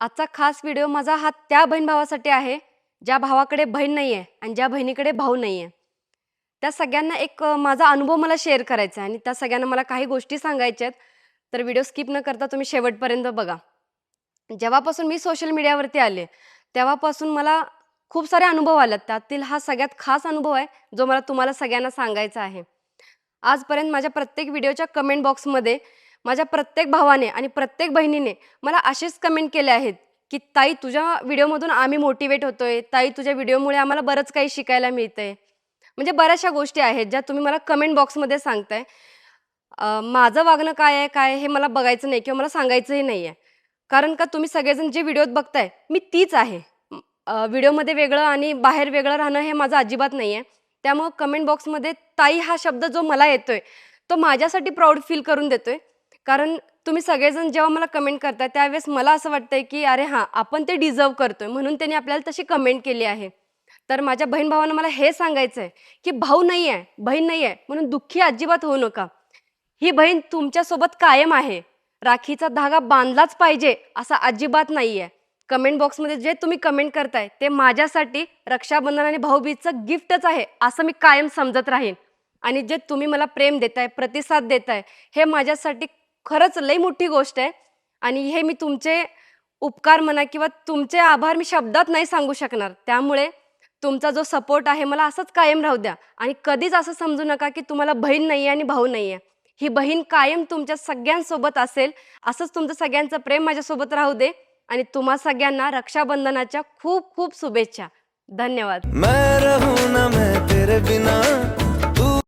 आजचा खास व्हिडिओ माझा हा त्या बहीण भावासाठी आहे, ज्या भावाकडे बहीण नाही आहे आणि ज्या बहिणीकडे भाऊ नाही आहे. त्या सगळ्यांना एक माझा अनुभव मला शेअर करायचा आहे आणि त्या सगळ्यांना मला काही गोष्टी सांगायच्या आहेत. तर व्हिडिओ स्किप न करता तुम्ही शेवटपर्यंत बघा. जेव्हापासून मी सोशल मीडियावरती आले, तेव्हापासून मला खूप सारे अनुभव आलेत. त्यातील हा सगळ्यात खास अनुभव आहे, जो मला तुम्हाला सगळ्यांना सांगायचा आहे. आजपर्यंत माझ्या प्रत्येक व्हिडिओच्या कमेंट बॉक्समध्ये माझ्या प्रत्येक भावाने आणि प्रत्येक बहिणीने मला असेच कमेंट केले आहेत, की "ताई, तुझ्या व्हिडिओमधून आम्ही मोटिवेट होतोय. ताई, तुझ्या व्हिडिओमुळे आम्हाला बरंच काही शिकायला मिळतंय." म्हणजे बऱ्याचशा गोष्टी आहेत, ज्या तुम्ही मला कमेंट बॉक्समध्ये सांगताय. माझं वागणं काय आहे, काय आहे, हे मला बघायचं नाही किंवा मला सांगायचंही नाही आहे. कारण का तुम्ही सगळेजण जे व्हिडिओत बघताय, मी तीच आहे. व्हिडिओमध्ये वेगळं आणि बाहेर वेगळं राहणं हे माझं अजिबात नाही आहे. त्यामुळं कमेंट बॉक्समध्ये ताई हा शब्द जो मला येतोय, तो माझ्यासाठी प्राउड फील करून देतोय. कारण तुम्ही सगळेजण जेव्हा मला कमेंट करताय, त्यावेळेस मला असं वाटतंय, की अरे हां, आपण ते डिझर्व्ह करतोय म्हणून त्यांनी आपल्याला तशी कमेंट केली आहे. तर माझ्या बहीण-भावांना मला हे सांगायचं आहे, की भाऊ नाही आहे, बहीण नाही आहे म्हणून दुःखी अजिबात होऊ नका. ही बहीण तुमच्यासोबत कायम आहे. राखीचा धागा बांधलाच पाहिजे असं अजिबात नाहीये. कमेंट बॉक्समध्ये जे तुम्ही कमेंट करताय ते माझ्यासाठी रक्षाबंधन आणि भाऊबीजचं गिफ्टच आहे, असं मी कायम समजत राहीन. आणि जे तुम्ही मला प्रेम देताय, प्रतिसाद देताय, हे माझ्यासाठी खरंच लई मोठी गोष्ट आहे. आणि हे मी तुमचे उपकार म्हणा किंवा तुमचे आभार मी शब्दात नाही सांगू शकणार. त्यामुळे तुमचा जो सपोर्ट आहे मला असंच कायम राहू द्या आणि कधीच असं समजू नका, की तुम्हाला बहीण नाहीये आणि भाऊ नाहीये. ही बहीण कायम तुमच्या सगळ्यांसोबत असेल. असंच तुमचं सगळ्यांचं प्रेम माझ्यासोबत राहू दे आणि तुम्हा सगळ्यांना रक्षाबंधनाच्या खूप खूप शुभेच्छा. धन्यवाद. मैं रहूं ना मैं तेरे बिना